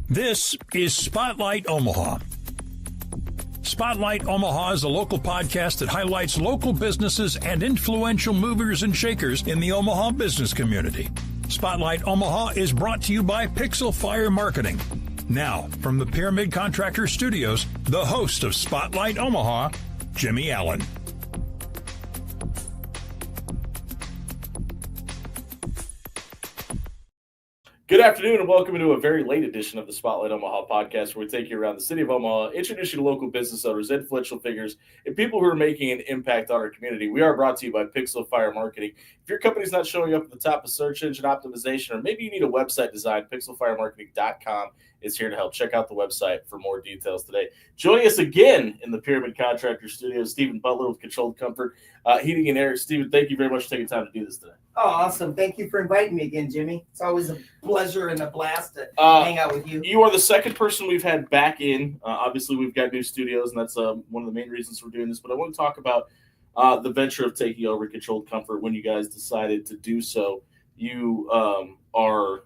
This is Spotlight Omaha. Spotlight Omaha is a local podcast that highlights local businesses and influential movers and shakers in the Omaha business community. Spotlight Omaha is brought to you by Pixel Fire Marketing. Now, from the Pyramid Contractor Studios, the host of Spotlight Omaha, Jimmy Allen. Good afternoon and welcome to a very late edition of the Spotlight Omaha podcast, where we take you around the city of Omaha, introduce you to local business owners, influential figures, and people who are making an impact on our community. We are brought to you by Pixel Fire Marketing. If your company's not showing up at the top of search engine optimization, or maybe you need a website design, pixelfiremarketing.com is here to help. Check out the website for more details today. Joining us again in the Pyramid Contractor Studios, Stephen Butler with Controlled Comfort Heating and Air. Stephen, thank you very much for taking time to do this today. Oh, awesome. Thank you for inviting me again, Jimmy. It's always a pleasure and a blast to hang out with you. You are the second person we've had back in. Obviously, we've got new studios, and that's one of the main reasons we're doing this. But I want to talk about the venture of taking over Controlled Comfort. When you guys decided to do so, you are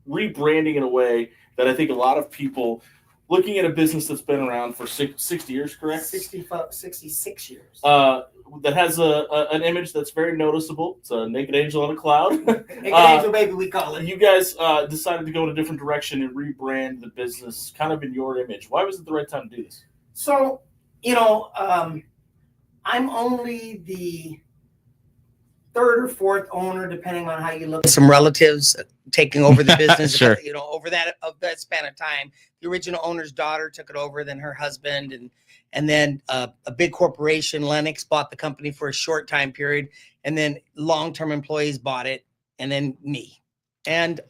rebranding in a way that I think a lot of people looking at a business that's been around for 60 years, correct? 66 years. That has an image that's very noticeable. It's a naked angel on a cloud. Naked angel baby, we call it. You guys decided to go in a different direction and rebrand the business kind of in your image. Why was it the right time to do this? So, I'm only the third or fourth owner, depending on how you look. Some relatives taking over the business, Sure. Over that span of time. The original owner's daughter took it over, then her husband, and then a big corporation, Lennox, bought the company for a short time period, and then long-term employees bought it, and then me. And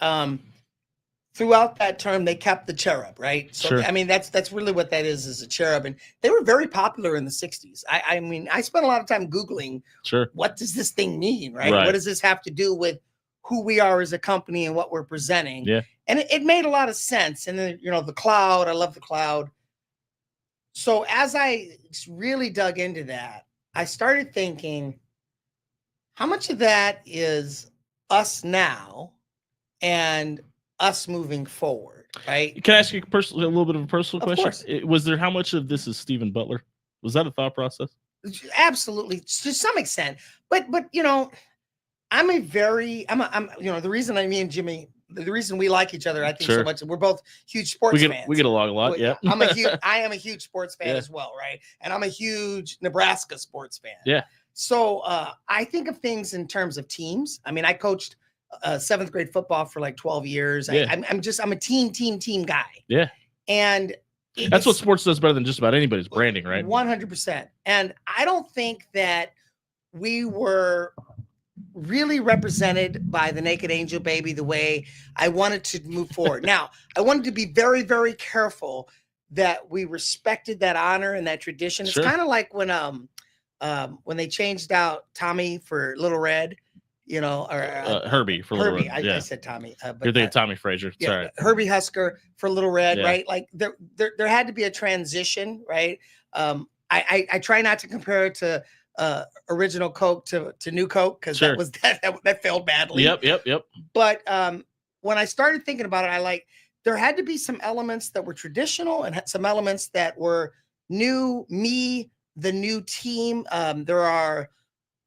throughout that term, they kept the cherub, right? So, Sure. I mean, that's really what that is a cherub. And they were very popular in the 60s. I mean, I spent a lot of time Googling, Sure. what does this thing mean, right? Right. What does this have to do with who we are as a company and what we're presenting? Yeah. And it made a lot of sense. And then, the cloud, I love the cloud. So as I really dug into that, I started thinking, how much of that is us now and us moving forward, right? Can I ask you a little bit of a personal Of question? course. Was there how much of this is Stephen Butler? Was that a thought process? Absolutely, to some extent. But the reason me and Jimmy, the reason we like each other, I think, Sure. so much, we're both huge sports fans. We get along a lot. Yeah. I am a huge sports fan Yeah. as well, right? And I'm a huge Nebraska sports fan. Yeah. So I think of things in terms of teams. I mean, I coached seventh grade football for like 12 years. Yeah. I'm a team guy. Yeah. And That's what sports does better than just about anybody's branding, right? 100%. And I don't think that we were really represented by the naked angel baby the way I wanted to move forward. Now, I wanted to be very, very careful that we respected that honor and that tradition. It's Sure. kind of like when they changed out Tommy for Little Red, or Herbie for Little Herbie. Red. Yeah. I said Tommy. You're thinking Tommy Frazier. Yeah, Sorry. Herbie Husker for Little Red, Yeah. right? Like there had to be a transition, right? I try not to compare it to original Coke to new Coke, because Sure. that failed badly. Yep. But when I started thinking about it, there had to be some elements that were traditional and some elements that were new. Me, the new team. There are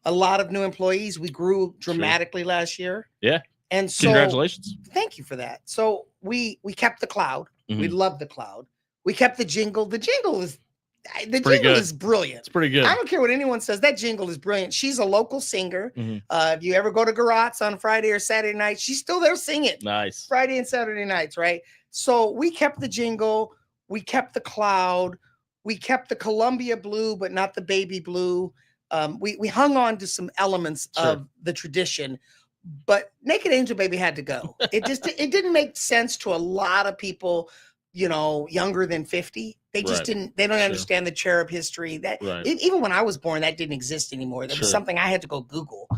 a lot of new employees. We grew dramatically last year. Yeah. And so, Congratulations. thank you for that. So we kept the cloud. Mhm. We love the cloud. We kept the jingle. The jingle is Pretty good. brilliant. It's pretty good. I don't care what anyone says. That jingle is brilliant. She's a local singer. Mhm. If you ever go to Garot's on Friday or Saturday night, she's still there singing Nice. Friday and Saturday nights, right? So we kept the jingle. We kept the cloud. We kept the Columbia blue, but not the baby blue. We hung on to some elements Sure. of the tradition, but Naked Angel Baby had to go. It didn't make sense to a lot of people, younger than 50. They just Right. they don't Sure. understand the cherub history. Right. Even when I was born, that didn't exist anymore. That was Sure. something I had to go Google.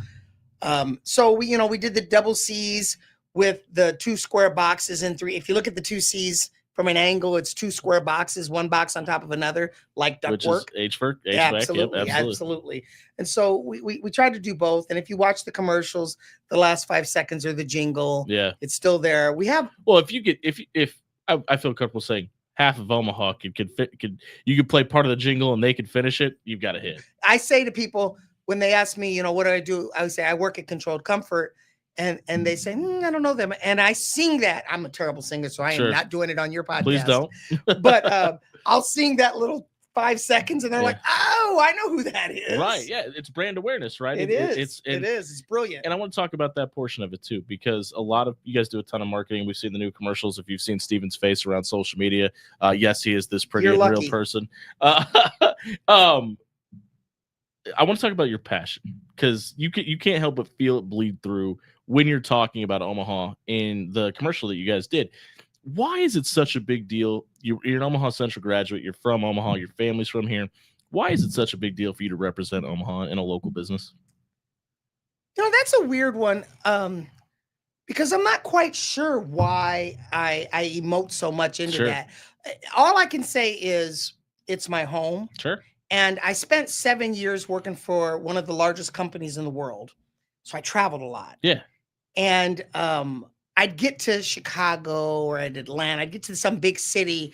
So we did the double C's with the 2 square boxes and 3. If you look at the 2 C's from an angle, it's 2 square boxes, one box on top of another, like ductwork. Which is HVAC. Absolutely, Yep, absolutely. And so we tried to do both. And if you watch the commercials, the last 5 seconds are the jingle. Yeah, it's still there. We have if I feel comfortable saying half of Omaha you could play part of the jingle and they could finish it, you've got a hit. I say to people when they ask me, what do I do? I would say I work at Controlled Comfort. And they say, I don't know them. And I sing that. I'm a terrible singer, so I am not doing it on your podcast. Please don't. But I'll sing that little 5 seconds, and they're like, oh, I know who that is. Right. Yeah. It's brand awareness, right? It is. It's brilliant. And I want to talk about that portion of it too, because a lot of you guys do a ton of marketing. We've seen the new commercials. If you've seen Steven's face around social media, yes, he is this pretty and real person. I want to talk about your passion, because you can't help but feel it bleed through when you're talking about Omaha in the commercial that you guys did. Why is it such a big deal? You're an Omaha Central graduate. You're from Omaha. Your family's from here. Why is it such a big deal for you to represent Omaha in a local business? That's a weird one, because I'm not quite sure why I emote so much into that. All I can say is it's my home. Sure. And I spent 7 years working for one of the largest companies in the world. So I traveled a lot. Yeah. And I'd get to Chicago or at Atlanta. I'd get to some big city,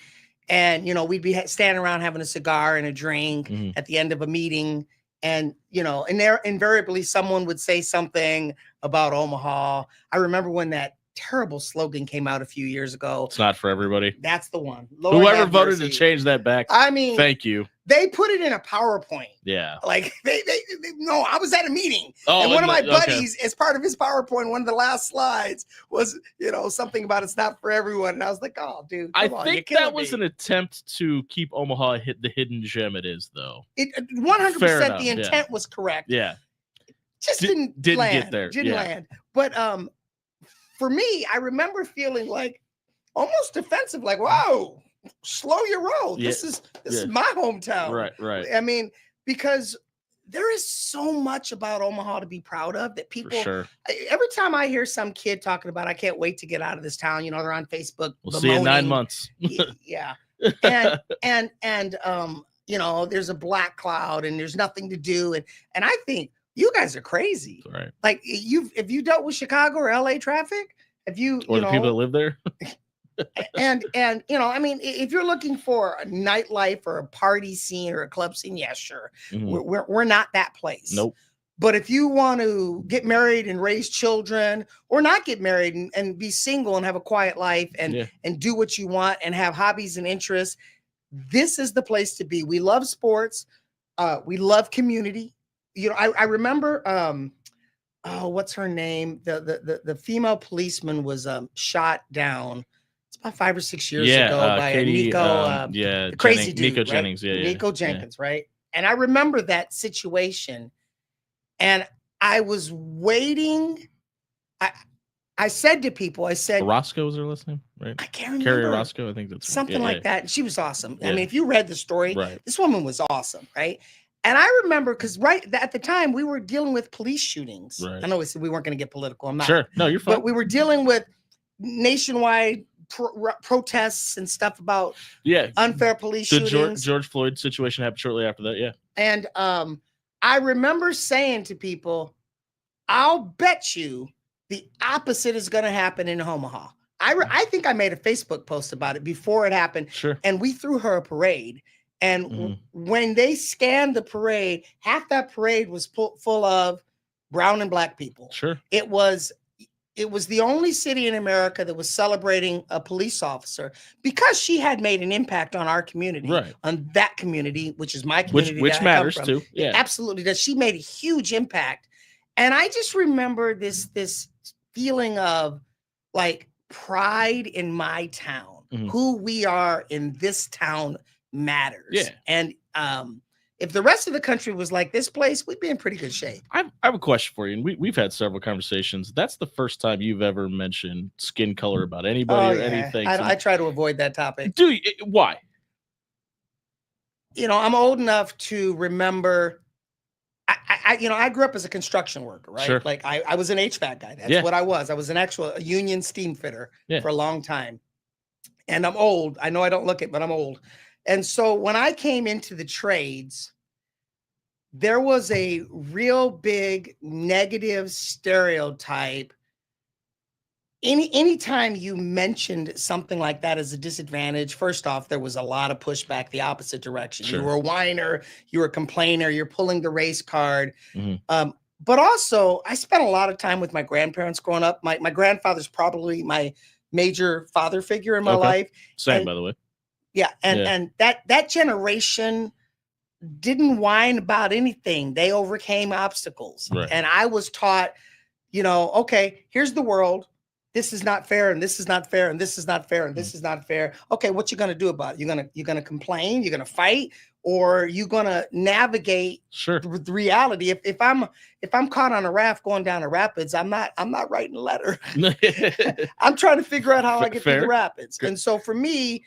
and, we'd be standing around having a cigar and a drink at the end of a meeting. And, and there invariably someone would say something about Omaha. I remember when that terrible slogan came out a few years ago. It's not for everybody. That's the one. Whoever voted to change that back. I mean, thank you. They put it in a PowerPoint. Yeah. Like no, I was at a meeting. And one of my buddies, as part of his PowerPoint, one of the last slides was, something about it's not for everyone. And I was like, oh, dude, I think that was an attempt to keep Omaha the hidden gem it is, though. It 100% the intent was correct. Yeah. Just didn't land. Get there. Didn't land. But for me, I remember feeling like almost defensive, like, whoa, slow your roll. Yeah. This is my hometown. Right. I mean, because there is so much about Omaha to be proud of that people, every time I hear some kid talking about, I can't wait to get out of this town, they're on Facebook. We'll see you in 9 months. Yeah. And there's a black cloud and there's nothing to do. And I think you guys are crazy. Right. Like have you dealt with Chicago or LA traffic? Have you, or the people that live there? and I mean, if you're looking for a nightlife or a party scene or a club scene, yeah, sure. We're not that place. Nope. But if you want to get married and raise children, or not get married and be single and have a quiet life and do what you want and have hobbies and interests, this is the place to be. We love sports. We love community. I remember what's her name? The female policeman was shot down. It's about 5 or 6 years ago by Nico. Crazy dude, Nico Jennings. Nico Jenkins, right? And I remember that situation, and I was waiting. I said to people, Roscoe was her last name, right? I can't remember. Carrie Roscoe, I think that's something like that. And she was awesome. Yeah. I mean, if you read the story, this woman was awesome, right? And I remember because at the time we were dealing with police shootings. Right. I know we weren't going to get political. I'm not. Sure. No, you're fine. But we were dealing with nationwide protests and stuff about unfair police shootings. George Floyd situation happened shortly after that. Yeah. And I remember saying to people, I'll bet you the opposite is going to happen in Omaha. I think I made a Facebook post about it before it happened. Sure. And we threw her a parade. And when they scanned the parade, half that parade was full of brown and black people. Sure. It was the only city in America that was celebrating a police officer because she had made an impact on our community, on that community, which is my community. Which matters too. Yeah, it absolutely does. She made a huge impact. And I just remember this feeling of like pride in my town, who we are in this town matters. Yeah. And if the rest of the country was like this place, we'd be in pretty good shape. I have a question for you, and we've had several conversations. That's the first time you've ever mentioned skin color about anybody or anything. I try to avoid that topic. Do you? Why? I'm old enough to remember. I grew up as a construction worker, right? Sure. Like I was an HVAC guy. That's what I was. I was an actual union steam fitter for a long time. and I'm old. I know I don't look it, but I'm old. And so when I came into the trades, there was a real big negative stereotype. Anytime you mentioned something like that as a disadvantage, first off, there was a lot of pushback the opposite direction. Sure. You were a whiner, you were a complainer, you're pulling the race card. Mm-hmm. But also, I spent a lot of time with my grandparents growing up. My grandfather's probably my major father figure in my life. Same, by the way. Yeah, and that generation didn't whine about anything. They overcame obstacles. Right. And I was taught, okay, here's the world. This is not fair, and this is not fair, and this is not fair, and this is not fair. Okay, what you gonna do about it? You're gonna complain, you're gonna fight, or you gonna navigate the reality. If I'm caught on a raft going down the rapids, I'm not writing a letter. I'm trying to figure out how I get through the rapids. And so for me,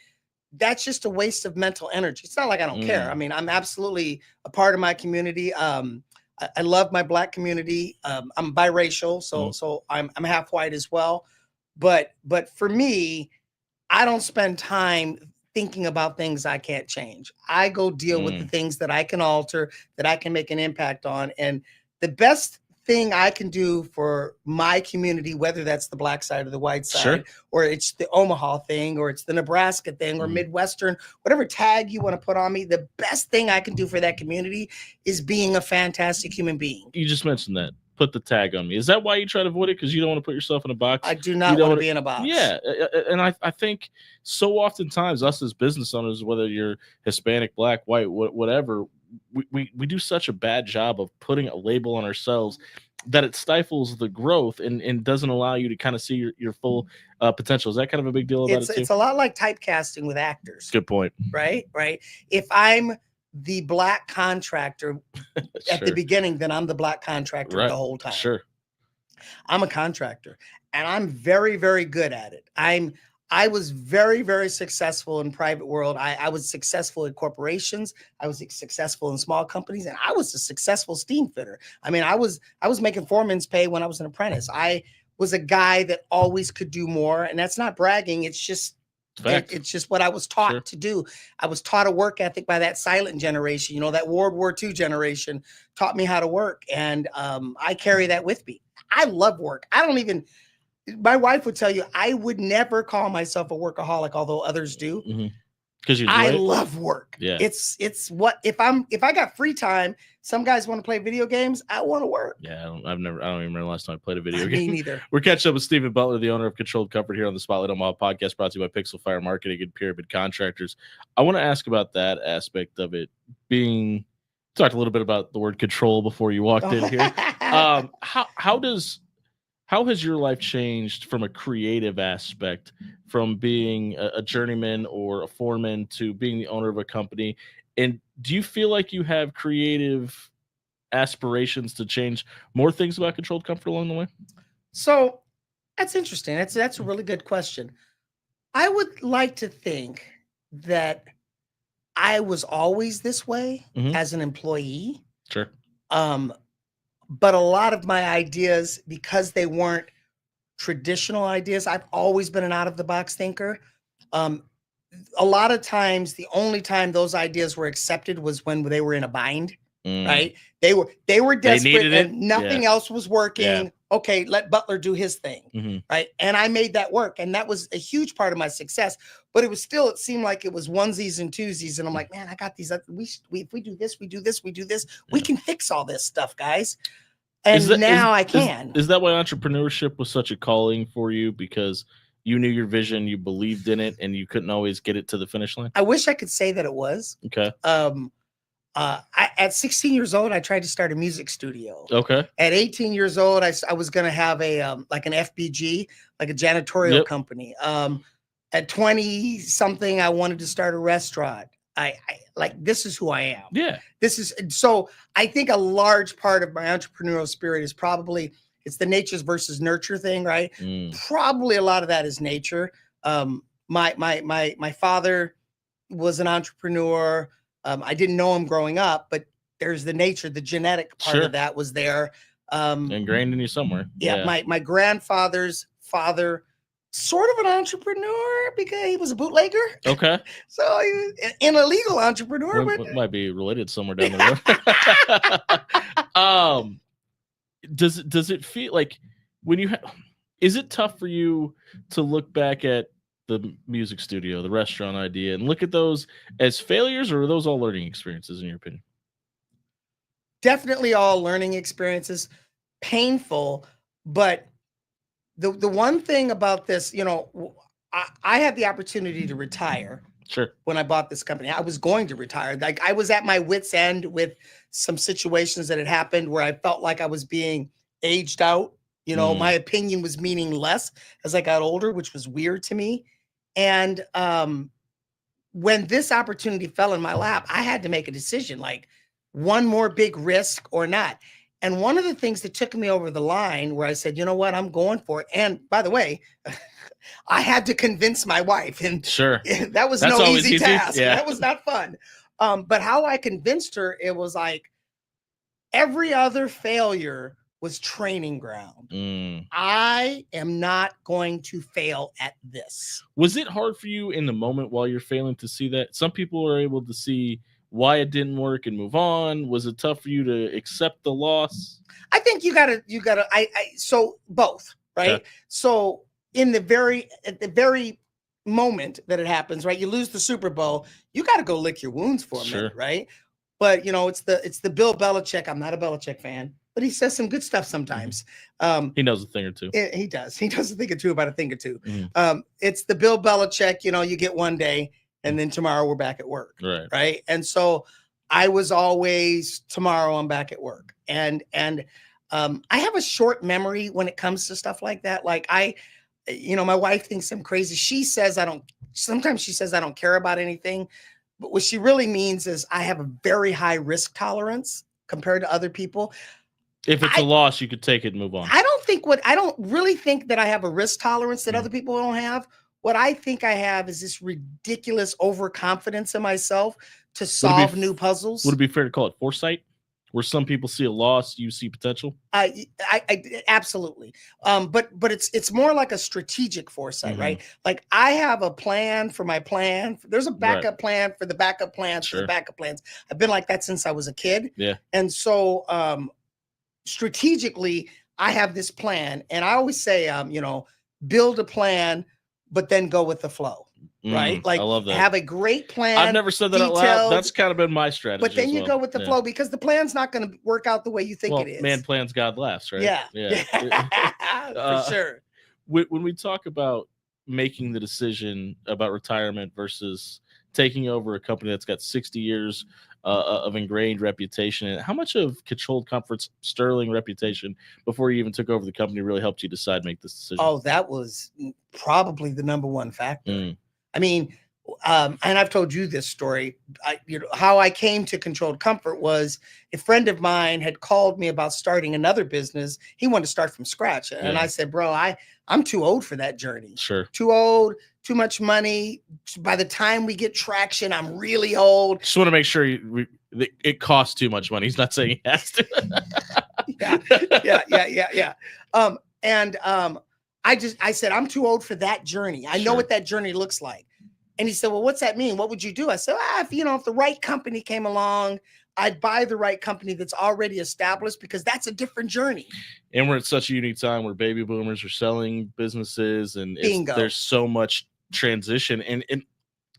that's just a waste of mental energy. It's not like I don't care. I mean, I'm absolutely a part of my community. I love my Black community. I'm biracial, so I'm half white as well. But for me, I don't spend time thinking about things I can't change. I go deal with the things that I can alter, that I can make an impact on. And the best thing I can do for my community, whether that's the Black side or the white side, or it's the Omaha thing, or it's the Nebraska thing, or Midwestern, whatever tag you want to put on me, the best thing I can do for that community is being a fantastic human being. You just mentioned that. Put the tag on me. Is that why you try to avoid it? Because you don't want to put yourself in a box? I do not want to be in a box. Yeah. And I think so oftentimes us as business owners, whether you're Hispanic, Black, white, whatever, we do such a bad job of putting a label on ourselves that it stifles the growth and doesn't allow you to kind of see your full potential. Is that kind of a big deal about it too? It's a lot like typecasting with actors. Good point. Right. If I'm the Black contractor at the beginning, then I'm the Black contractor the whole time. Sure. I'm a contractor, and I'm very, very good at it. I was very, very successful in private world. I was successful in corporations. I was successful in small companies, and I was a successful steam fitter. I mean, I was making foreman's pay when I was an apprentice. I was a guy that always could do more, and that's not bragging. It's just what I was taught to do. I was taught a work ethic by that silent generation. That World War II generation taught me how to work, and I carry that with me. I love work. My wife would tell you, I would never call myself a workaholic, although others do. Because I love work. Yeah. It's what if I got free time, some guys want to play video games. I want to work. Yeah. I don't even remember the last time I played a video game. Me neither. We're catching up with Stephen Butler, the owner of Controlled Comfort, here on the Spotlight Omaha podcast, brought to you by Pixel Fire Marketing and Pyramid Contractors. I want to ask about that aspect of it being, talked a little bit about the word control before you walked in here. How has your life changed from a creative aspect, from being a journeyman or a foreman to being the owner of a company? And do you feel like you have creative aspirations to change more things about Controlled Comfort along the way? So that's interesting. That's a really good question. I would like to think that I was always this way as an employee. Sure. But a lot of my ideas, because they weren't traditional ideas, I've always been an out-of-the-box thinker. A lot of times, the only time those ideas were accepted was when they were in a bind, right? They were desperate and nothing else was working. Yeah. Okay, let Butler do his thing, right? And I made that work, and that was a huge part of my success. But it seemed like it was onesies and twosies, and I'm like, man, I got these. If we do this, we do this, we do this, we can fix all this stuff, guys. And I can. Is that why entrepreneurship was such a calling for you? Because you knew your vision, you believed in it, and you couldn't always get it to the finish line? I wish I could say that it was. Okay. At 16 years old, I tried to start a music studio. Okay. At 18 years old, I was going to have like an FBG, like a janitorial company. At 20 something, I wanted to start a restaurant. I like, this is who I am. Yeah. So I think a large part of my entrepreneurial spirit is probably, it's the natures versus nurture thing, right? Probably a lot of that is nature. My father was an entrepreneur. I didn't know him growing up, but there's the nature, the genetic part of that was there. Ingrained in you somewhere. Yeah. My grandfather's father sort of an entrepreneur because he was a bootlegger. Okay. So he was an illegal entrepreneur. Well, might be related somewhere down the road. Does it feel like when you is it tough for you to look back at the music studio, the restaurant idea, and look at those as failures, or are those all learning experiences in your opinion? Definitely all learning experiences, painful, but the one thing about this, I had the opportunity to retire. Sure. When I bought this company, I was going to retire. Like I was at my wit's end with some situations that had happened where I felt like I was being aged out. My opinion was meaning less as I got older, which was weird to me. And when this opportunity fell in my lap, I had to make a decision, like one more big risk or not. And one of the things that took me over the line where I said, you know what, I'm going for it. And by the way, I had to convince my wife, and sure, that's no easy task. Yeah. That was not fun. But how I convinced her, it was like every other failure was training ground. I am not going to fail at this. Was it hard for you in the moment while you're failing to see that? Some people are able to see why it didn't work and move on. Was it tough for you to accept the loss? I think you gotta, so both, right? Yeah. So at the very moment that it happens, right? You lose the Super Bowl, you got to go lick your wounds for a minute, right? But it's the Bill Belichick. I'm not a Belichick fan, but he says some good stuff sometimes. He knows a thing or two. He does. He does a thing or two about a thing or two. It's the Bill Belichick, you get one day and then tomorrow we're back at work. Right. And so I was always, tomorrow I'm back at work. And I have a short memory when it comes to stuff like that. Like my wife thinks I'm crazy. Sometimes she says I don't care about anything, but what she really means is I have a very high risk tolerance compared to other people. If it's a loss, you could take it and move on. I don't really think that I have a risk tolerance that other people don't have. What I think I have is this ridiculous overconfidence in myself to solve new puzzles. Would it be fair to call it foresight? Where some people see a loss, you see potential? I absolutely. But it's more like a strategic foresight, right? Like I have a plan for my plan. There's a backup plan for the backup plans for the backup plans. I've been like that since I was a kid. Yeah. And so strategically, I have this plan, and I always say, build a plan, but then go with the flow. Right? Like I love that. Have a great plan. I've never said that out loud. That's kind of been my strategy. But then you go with the flow because the plan's not going to work out the way you think it is. Man plans, God laughs, right? Yeah. For sure. When we talk about making the decision about retirement versus taking over a company that's got 60 years of ingrained reputation, how much of Controlled Comfort's sterling reputation before you even took over the company really helped you decide to make this decision? Oh, that was probably the number one factor. I mean, and I've told you this story. How I came to Controlled Comfort was a friend of mine had called me about starting another business. He wanted to start from scratch. And I said, bro, I'm too old for that journey. Sure. Too old, too much money. By the time we get traction, I'm really old. Just want to make sure it costs too much money. He's not saying he has to. Yeah. I said, I'm too old for that journey. I know what that journey looks like. And he said, well, what's that mean? What would you do? I said, if the right company came along, I'd buy the right company that's already established, because that's a different journey. And we're at such a unique time where baby boomers are selling businesses, and there's so much transition. And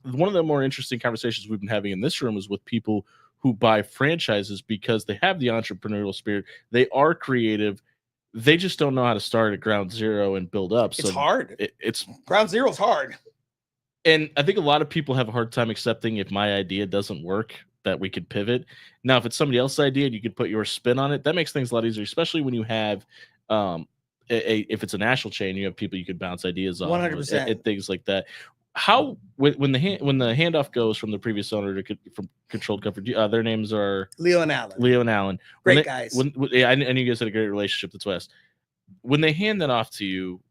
one of the more interesting conversations we've been having in this room is with people who buy franchises because they have the entrepreneurial spirit. They are creative. They just don't know how to start at ground zero and build up. It's hard. It's ground zero is hard. And I think a lot of people have a hard time accepting if my idea doesn't work, that we could pivot. Now, if it's somebody else's idea and you could put your spin on it, that makes things a lot easier, especially when you have, if it's a national chain, you have people you could bounce ideas on 100%. And things like that. How, when the handoff goes from the previous owner from Controlled Comfort, their names are Leo and Alan. Great guys. I knew you guys had a great relationship. That's West. When they hand that off to you,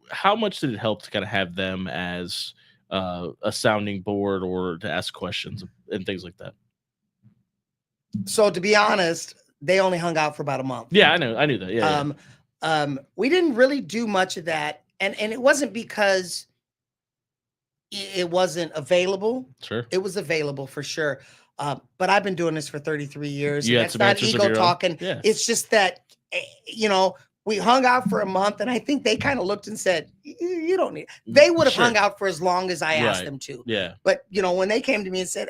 how much did it help to kind of have them as a sounding board or to ask questions and things like that? So to be honest, they only hung out for about a month. Yeah, I knew that. Yeah. We didn't really do much of that. And it wasn't because it wasn't available. Sure. It was available for sure. But I've been doing this for 33 years. You And had that's some not answers of ego your own? talking. Yeah. It's just that, you know, we hung out for a month, and I think they kind of looked and said, you don't need. They would have Sure. hung out for as long as I asked Right. them to. Yeah. But, you know, when they came to me and said,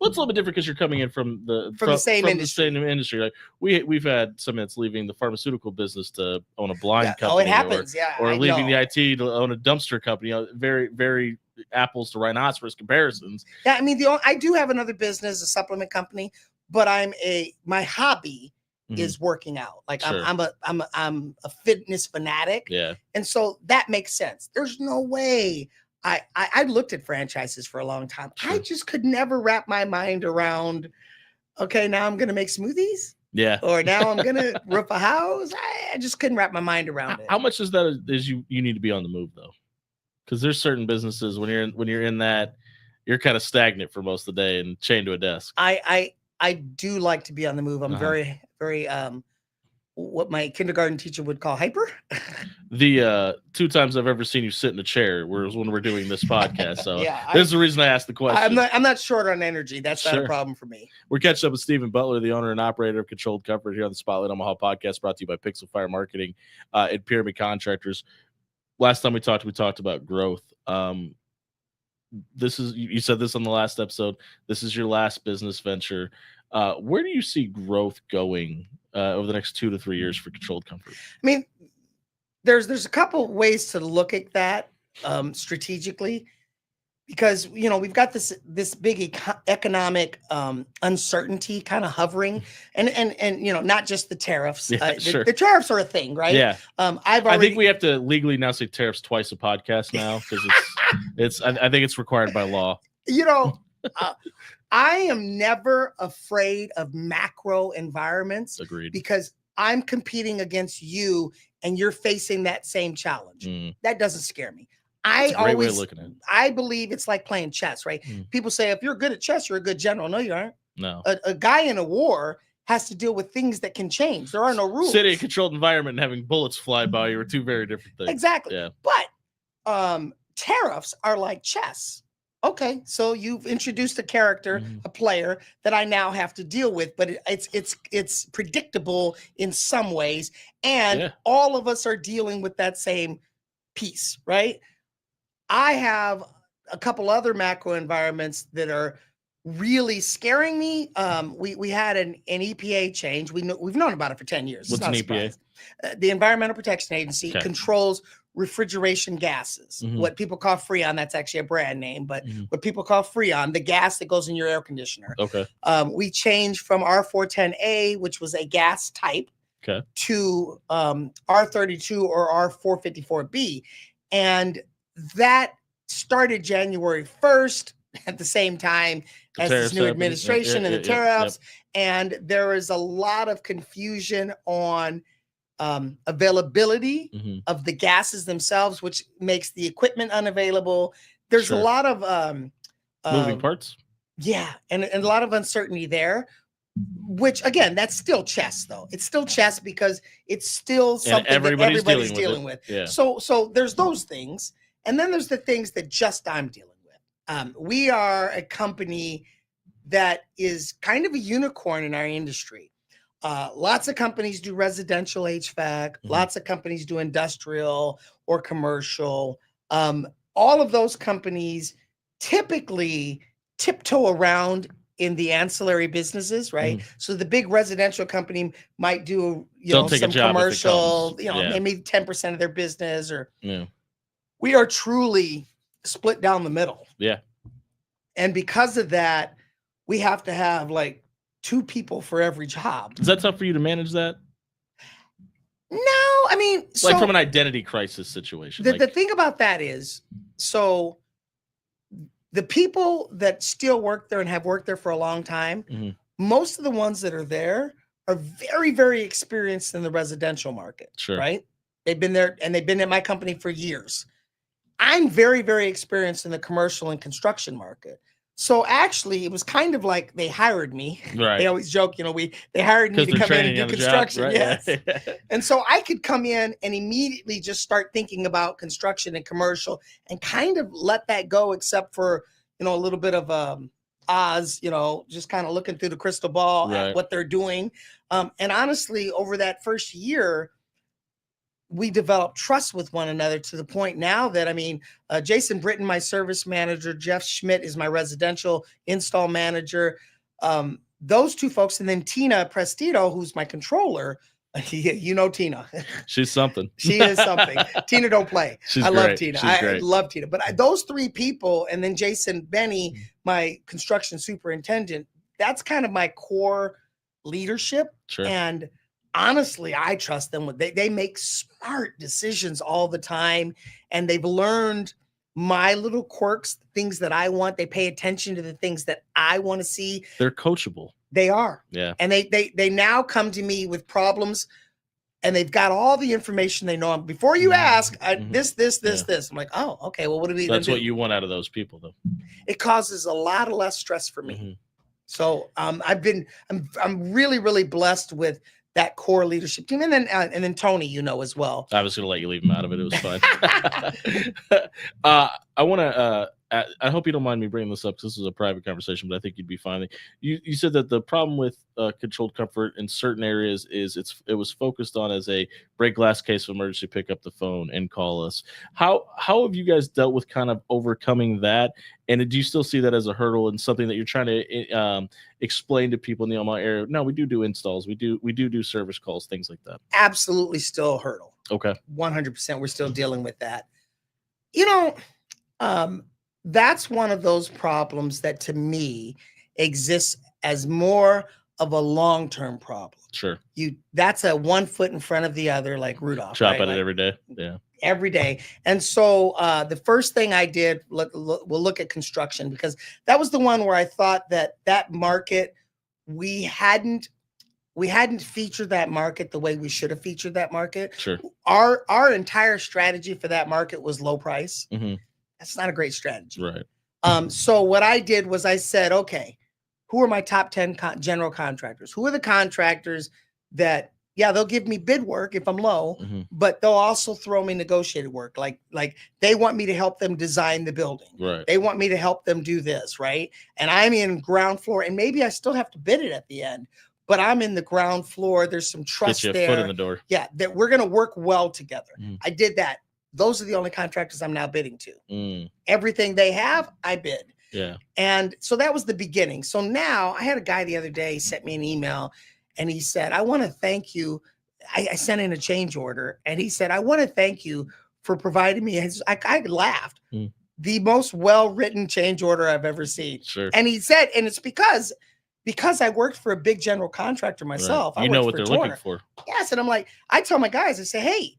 Well, it's a little bit different because you're coming in from the same industry. The same industry. Like we've had some that's leaving the pharmaceutical business to own a blind yeah, company. oh, it happens. Or I leaving know. the IT to own a dumpster company. You know, very, very apples to rhinoceros comparisons. Yeah, I mean, I do have another business, a supplement company, but my hobby is working out. Like Sure. I'm a fitness fanatic. Yeah. And so that makes sense. There's no way I looked at franchises for a long time. Sure. I just could never wrap my mind around, okay, now I'm going to make smoothies. Yeah. Or now I'm going to roof a house. I just couldn't wrap my mind around it. How much is that is you need to be on the move though? Because there's certain businesses when you're in that, you're kind of stagnant for most of the day and chained to a desk. I do like to be on the move. I'm very, very what my kindergarten teacher would call hyper. The 2 times I've ever seen you sit in a chair was when we're doing this podcast. So Yeah, this is the reason I asked the question. I'm not short on energy. That's not a problem for me. We're catching up with Stephen Butler, the owner and operator of Controlled Comfort, here on the Spotlight Omaha podcast, brought to you by Pixel Fire Marketing and Pyramid Contractors. Last time we talked about growth. This is, you said this on the last episode, this is your last business venture. Where do you see growth going over the next 2 to 3 years for Controlled Comfort? I mean, there's a couple ways to look at that strategically, because, you know, we've got this big economic uncertainty kind of hovering, and you know, not just the tariffs. Yeah, sure. The tariffs are a thing, right? Yeah. I think we have to legally now say tariffs twice a podcast now, because I think it's required by law. You know, I am never afraid of macro environments. Agreed. Because I'm competing against you and you're facing that same challenge. That doesn't scare me. That's a great way of looking at it. I believe it's like playing chess, right? People say, if you're good at chess, you're a good general. No, you aren't. No. A guy in a war has to deal with things that can change. There are no rules. Sitting in a controlled environment and having bullets fly by you are two very different things. Exactly. Yeah. But tariffs are like chess. Okay, so you've introduced a character, a player that I now have to deal with, but it's predictable in some ways, and all of us are dealing with that same piece, right? I have a couple other macro environments that are really scaring me. We had an EPA change. We've known about it for 10 years. What's an EPA? The Environmental Protection Agency controls refrigeration gases. What people call Freon, that's actually a brand name, but what people call Freon, the gas that goes in your air conditioner. Okay. We changed from R410A, which was a gas type, to R32 or R454B. And that started January 1st at the same time as this new administration and the tariffs. And there is a lot of confusion on availability of the gases themselves, which makes the equipment unavailable. There's a lot of moving parts. Yeah, and a lot of uncertainty there, which again, that's still chess though. It's still chess because it's still something that everybody's dealing with. Yeah. So there's those things, and then there's the things that just I'm dealing with. We are a company that is kind of a unicorn in our industry. Lots of companies do residential HVAC. Lots of companies do industrial or commercial. All of those companies typically tiptoe around in the ancillary businesses, right? So the big residential company might do, some commercial, maybe 10% of their business, or we are truly split down the middle. Yeah. And because of that, we have to have like 2 people for every job. Is that tough for you to manage that? No, I mean, like from an identity crisis situation. The thing about that is, so the people that still work there and have worked there for a long time, most of the ones that are there are very, very experienced in the residential market. Sure. Right? They've been there and they've been at my company for years. I'm very, very experienced in the commercial and construction market. So actually, it was kind of like they hired me. Right. They always joke, they hired me to come in and do construction. Job, right? Yes. Yeah. And so I could come in and immediately just start thinking about construction and commercial and kind of let that go, except for, a little bit of Oz, just kind of looking through the crystal ball at what they're doing. And honestly, over that first year, we developed trust with one another to the point now that, Jason Britton, my service manager, Jeff Schmidt is my residential install manager. Those two folks, and then Tina Prestito, who's my controller. Tina. She's something. She is something. Tina don't play. She's love great. Tina. I love Tina. But those three people, and then Jason Benny, my construction superintendent, that's kind of my core leadership. Sure. And honestly, I trust them. They make smart decisions all the time, and they've learned my little quirks, things that I want. They pay attention to the things that I want to see. They're coachable. They are. Yeah. And they now come to me with problems, and they've got all the information they know. Before you ask, this. I'm like, oh, okay. Well, what do we do? That's what you want out of those people, though. It causes a lot of less stress for me. So I'm really, really blessed with that core leadership team. And then Tony, as well. I was going to let you leave him out of it. It was fine. I want to, I hope you don't mind me bringing this up, because this is a private conversation, but I think you'd be fine. You said that the problem with controlled comfort in certain areas is it was focused on as a break glass case of emergency, pick up the phone and call us. How have you guys dealt with kind of overcoming that? And do you still see that as a hurdle and something that you're trying to explain to people in the Omaha area? No, we do installs. We do service calls, things like that. Absolutely still a hurdle. Okay. 100%. We're still dealing with that. That's one of those problems that to me exists as more of a long-term problem. Sure. That's a 1 foot in front of the other, like Rudolph. Chop at it every day. Yeah. Every day. And so the first thing I did, we'll look at construction, because that was the one where I thought that market, we hadn't featured that market the way we should have featured that market. Sure. Our entire strategy for that market was low price. Mm-hmm. That's not a great strategy. Right. So what I did was I said, okay, who are my top 10 general contractors? Who are the contractors that, they'll give me bid work if I'm low, but they'll also throw me negotiated work. Like they want me to help them design the building. Right. They want me to help them do this, right? And I'm in ground floor, and maybe I still have to bid it at the end, but I'm in the ground floor. There's some trust there. Get your foot in the door. Yeah, that we're going to work well together. I did that. Those are the only contractors I'm now bidding to. Everything they have, I bid. Yeah. And so that was the beginning. So now I had a guy the other day sent me an email, and he said, I want to thank you. I sent in a change order, and he said, I want to thank you for providing me. I laughed. The most well-written change order I've ever seen. Sure. And he said, and it's because I worked for a big general contractor myself. Right. You know what they're looking for. Yes. And I'm like, I tell my guys, I say, hey,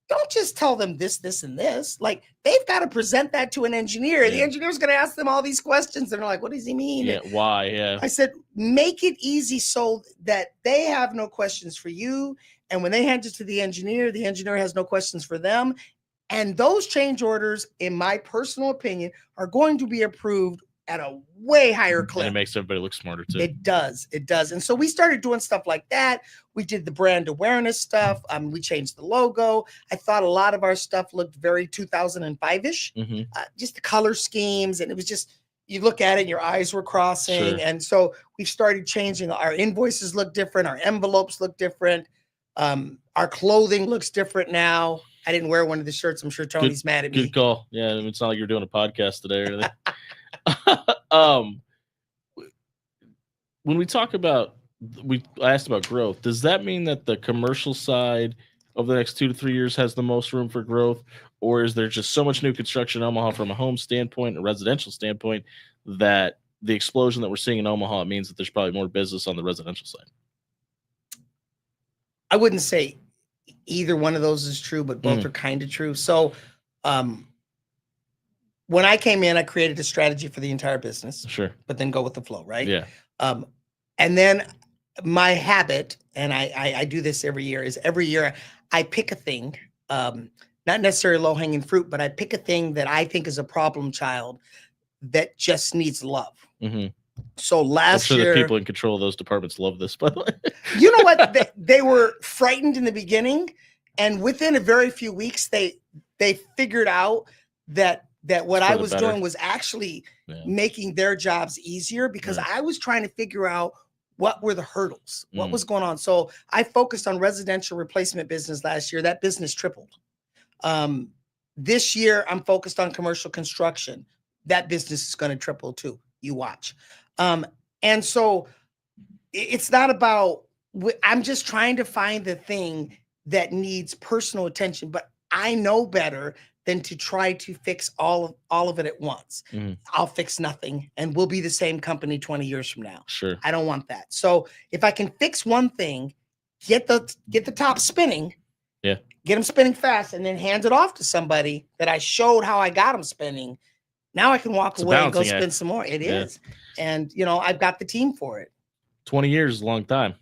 don't just tell them this, and this. Like, they've got to present that to an engineer. The engineer's going to ask them all these questions. And they're like, what does he mean? Yeah, why? Yeah. I said, make it easy so that they have no questions for you. And when they hand it to the engineer has no questions for them. And those change orders, in my personal opinion, are going to be approved at a way higher clip. And it makes everybody look smarter too. It does. And so we started doing stuff like that. We did the brand awareness stuff. We changed the logo. I thought a lot of our stuff looked very 2005-ish, just the color schemes. And it was just, you look at it, your eyes were crossing. Sure. And so we've started changing. Our invoices look different. Our envelopes look different. Our clothing looks different now. I didn't wear one of the shirts. I'm sure Tony's mad at me. Good call. Yeah, it's not like you're doing a podcast today or anything. When we talk about, I asked about growth, does that mean that the commercial side over the next 2 to 3 years has the most room for growth? Or is there just so much new construction in Omaha from a home standpoint, a residential standpoint, that the explosion that we're seeing in Omaha means that there's probably more business on the residential side? I wouldn't say either one of those is true, but both are kind of true. So when I came in, I created a strategy for the entire business. Sure. But then go with the flow, right? Yeah. And then my habit, and I do this every year, is every year I pick a thing, not necessarily low-hanging fruit, but I pick a thing that I think is a problem child that just needs love. Mm-hmm. So last I'm sure year, the people in control of those departments love this, by the way. you know what? They were frightened in the beginning, and within a very few weeks, they figured out that what I was doing was actually making their jobs easier, because I was trying to figure out what were the hurdles, what was going on. So I focused on residential replacement business last year. That business tripled. This year, I'm focused on commercial construction. That business is going to triple too. You watch. And so it's not about, I'm just trying to find the thing that needs personal attention, but I know better than to try to fix all of it at once. I'll fix nothing, and we'll be the same company 20 years from now. Sure. I don't want that. So if I can fix one thing, get the top spinning, get them spinning fast, and then hand it off to somebody that I showed how I got them spinning. Now I can walk away and go spin some more. It is. And, I've got the team for it. 20 years is a long time.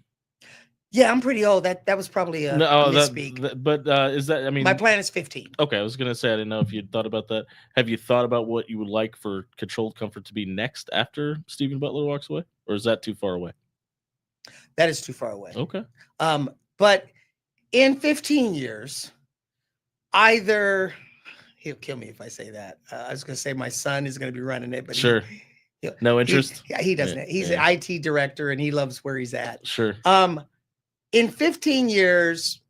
Yeah, I'm pretty old. That was probably a misspeak. But is that, I mean, my plan is 15. Okay, I was going to say, I didn't know if you'd thought about that. Have you thought about what you would like for Controlled Comfort to be next after Stephen Butler walks away? Or is that too far away? That is too far away. Okay. But in 15 years, either... He'll kill me if I say that. I was going to say my son is going to be running it, but sure. No interest. He doesn't. He's an IT director, and he loves where he's at. Sure. In 15 years,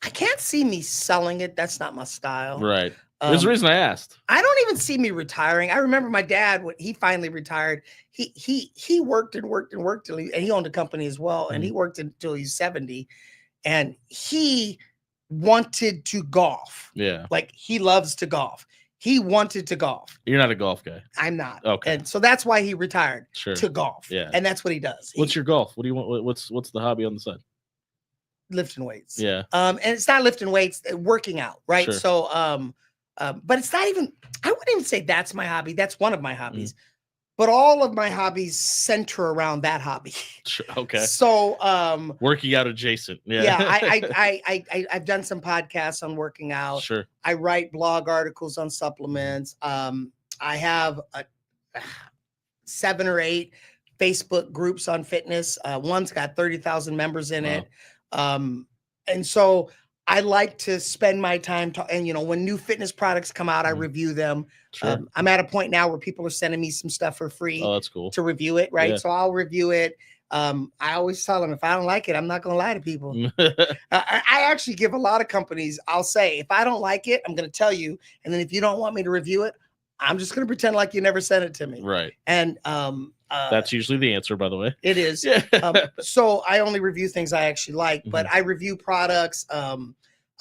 I can't see me selling it. That's not my style. Right. There's a reason I asked. I don't even see me retiring. I remember my dad, when he finally retired, he worked and worked and worked, and he owned a company as well, and he worked until he's 70, and he wanted to golf. Yeah. Like, he loves to golf. He wanted to golf. You're not a golf guy. I'm not. Okay. And so that's why he retired to golf. Yeah. And that's what he does. What's your golf? What do you want? What's the hobby on the side? Lifting weights. Yeah. And it's not lifting weights, working out. Right. Sure. So, but it's not even, I wouldn't even say that's my hobby. That's one of my hobbies. But all of my hobbies center around that hobby. Sure. Okay. So working out adjacent. Yeah. I've done some podcasts on working out. Sure. I write blog articles on supplements. I have 7 or 8 Facebook groups on fitness. One's got 30,000 members in it. And so I like to spend my time and when new fitness products come out, I review them. Sure. I'm at a point now where people are sending me some stuff for free. Oh, that's cool. To review it, right? Yeah. So I'll review it. I always tell them, if I don't like it, I'm not going to lie to people. I actually give a lot of companies, I'll say, if I don't like it, I'm going to tell you. And then if you don't want me to review it, I'm just going to pretend like you never sent it to me. Right. And that's usually the answer, by the way. It is. Yeah. So I only review things I actually like, but I review products.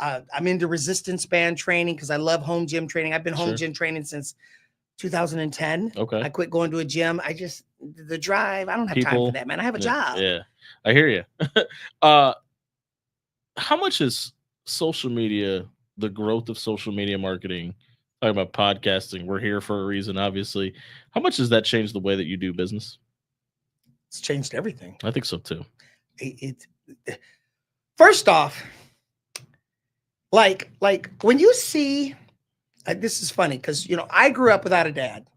I'm into resistance band training because I love home gym training. I've been home gym training since 2010. Okay. I quit going to a gym. The drive, I don't have time for that, man. I have a job. Yeah. I hear you. How much is social media, the growth of social media marketing, talking about podcasting, we're here for a reason, obviously. How much has that changed the way that you do business? It's changed everything. I think so too. First off, like when you see, this is funny because I grew up without a dad.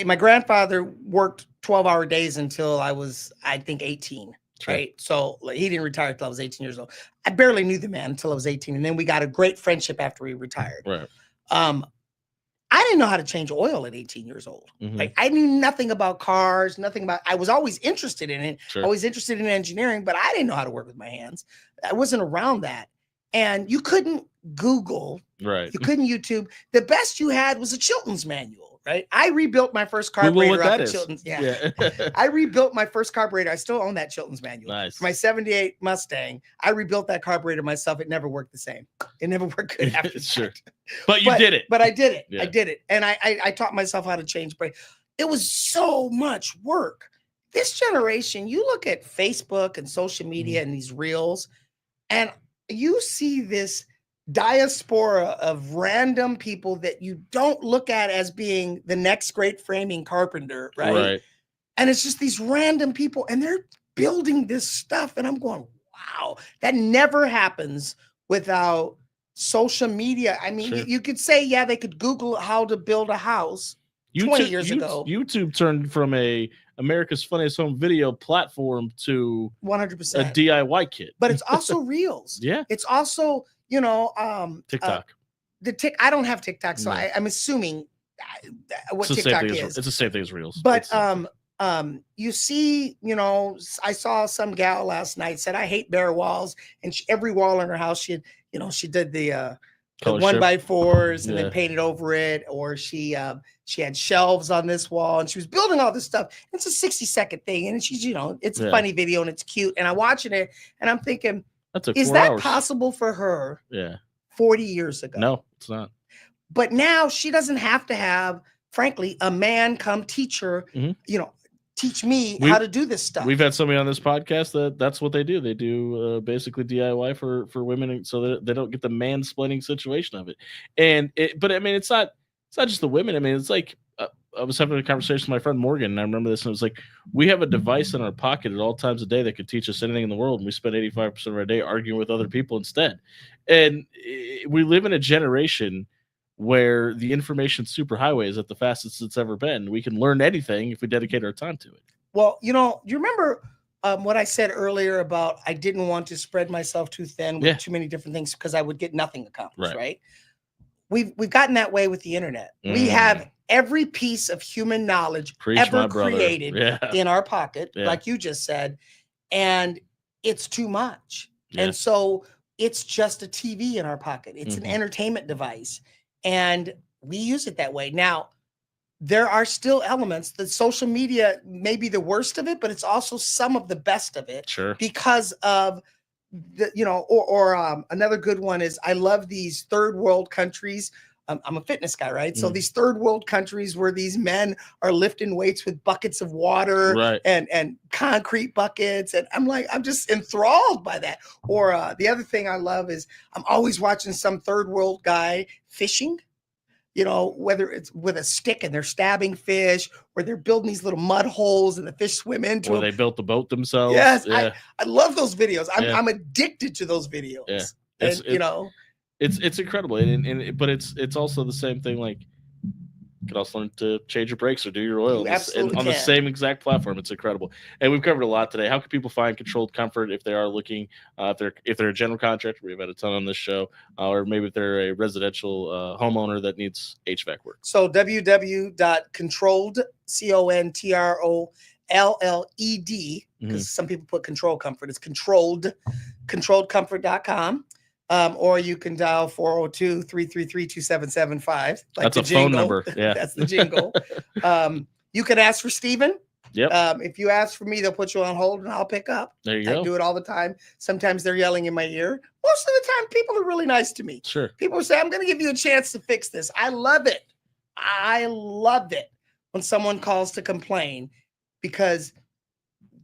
My grandfather worked 12-hour days until I was, I think, 18. Sure. Right. So he didn't retire until I was 18 years old. I barely knew the man until I was 18. And then we got a great friendship after he retired. Right. I didn't know how to change oil at 18 years old. Like, I knew nothing about cars, I was always interested in it. Sure. I was interested in engineering, but I didn't know how to work with my hands. I wasn't around that. And you couldn't Google, right? You couldn't YouTube. The best you had was a Chilton's manual, right? I rebuilt my first carburetor off of Chilton's. Yeah. I rebuilt my first carburetor. I still own that Chilton's manual. Nice. For my 78 Mustang, I rebuilt that carburetor myself. It never worked the same. It never worked good after Sure. But you did it. But I did it. Yeah. I did it. And I taught myself how to change brake. It was so much work. This generation, you look at Facebook and social media and these reels, and you see this diaspora of random people that you don't look at as being the next great framing carpenter, right? And it's just these random people, and they're building this stuff, and I'm going, wow, that never happens without social media. I mean, you could say, yeah, they could Google how to build a house, 20 years ago. YouTube turned from America's Funniest Home Video platform to 100% a DIY kit. But it's also Reels. Yeah. It's also, TikTok. I don't have TikTok, so No. I'm assuming what It's the TikTok same thing is. It's the same thing as Reels. But you see, I saw some gal last night said, I hate bare walls, and every wall in her house, she did the Color 1x4s and Yeah. then painted over it, or she had shelves on this wall, and she was building all this stuff. It's a 60-second thing, and she's it's a funny video and it's cute, and I'm watching it and I'm thinking, is that possible for her? Yeah. 40 years ago? No, it's not. But now she doesn't have to have, frankly, a man come teach her, teach me how to do this stuff. We've had somebody on this podcast that's what they do. They do basically DIY for women, so that they don't get the mansplaining situation of it. But I mean, it's not just the women. I mean, it's like I was having a conversation with my friend Morgan, and I remember this, and it was like, we have a device in our pocket at all times of day that could teach us anything in the world, and we spend 85% of our day arguing with other people instead. And we live in a generation where the information superhighway is at the fastest it's ever been. We can learn anything if we dedicate our time to it. Well, you remember what I said earlier about I didn't want to spread myself too thin with too many different things because I would get nothing accomplished, right? We've gotten that way with the internet. We have every piece of human knowledge ever created in our pocket, like you just said, and it's too much. And so it's just a TV in our pocket. It's an entertainment device. And we use it that way. Now, there are still elements. The social media may be the worst of it, but it's also some of the best of it. Sure. Because of another good one is I love these third world countries. I'm a fitness guy, right? So these third world countries where these men are lifting weights with buckets of water and concrete buckets. And I'm just enthralled by that. Or the other thing I love is I'm always watching some third world guy fishing, whether it's with a stick and they're stabbing fish, or they're building these little mud holes and the fish swim into them. They built the boat themselves. Yes. Yeah. I love those videos. I'm addicted to those videos. Yeah. It's incredible, but it's also the same thing. Like, you can also learn to change your brakes or do your oil on the same exact platform. It's incredible, and we've covered a lot today. How can people find Controlled Comfort if they are looking? If they're a general contractor, we've had a ton on this show, or maybe if they're a residential homeowner that needs HVAC work. So www.controlled CONTROLLED, because some people put Control Comfort. It's controlledcomfort.com. Or you can dial 402-333-2775. That's a phone number. Yeah. That's the jingle. You can ask for Steven. Yep. If you ask for me, they'll put you on hold and I'll pick up. There you go. I do it all the time. Sometimes they're yelling in my ear. Most of the time, people are really nice to me. Sure. People say, I'm going to give you a chance to fix this. I love it. I love it when someone calls to complain, because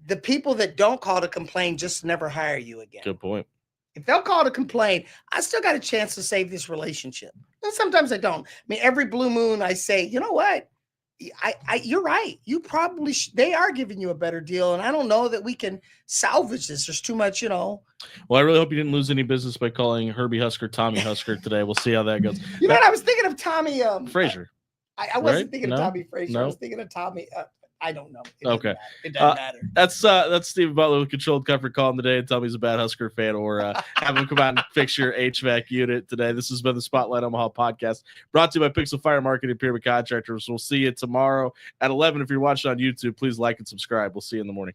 the people that don't call to complain just never hire you again. Good point. If they'll call to complain, I still got a chance to save this relationship. And sometimes I don't. I mean, every blue moon I say, you know what? You're right. You probably they are giving you a better deal, and I don't know that we can salvage this. There's too much, Well, I really hope you didn't lose any business by calling Herbie Husker Tommy Husker today. We'll see how that goes. I was thinking of Tommy Frazier. I wasn't thinking of Tommy Frazier. No? I was thinking of Tommy. I don't know. Okay. It doesn't matter. That's Steven Butler with Controlled Comfort calling today and tell me he's a bad Husker fan, or have him come out and fix your HVAC unit today. This has been the Spotlight Omaha podcast, brought to you by Pixel Fire Marketing Pyramid Contractors. We'll see you tomorrow at 11. If you're watching on YouTube, please like and subscribe. We'll see you in the morning.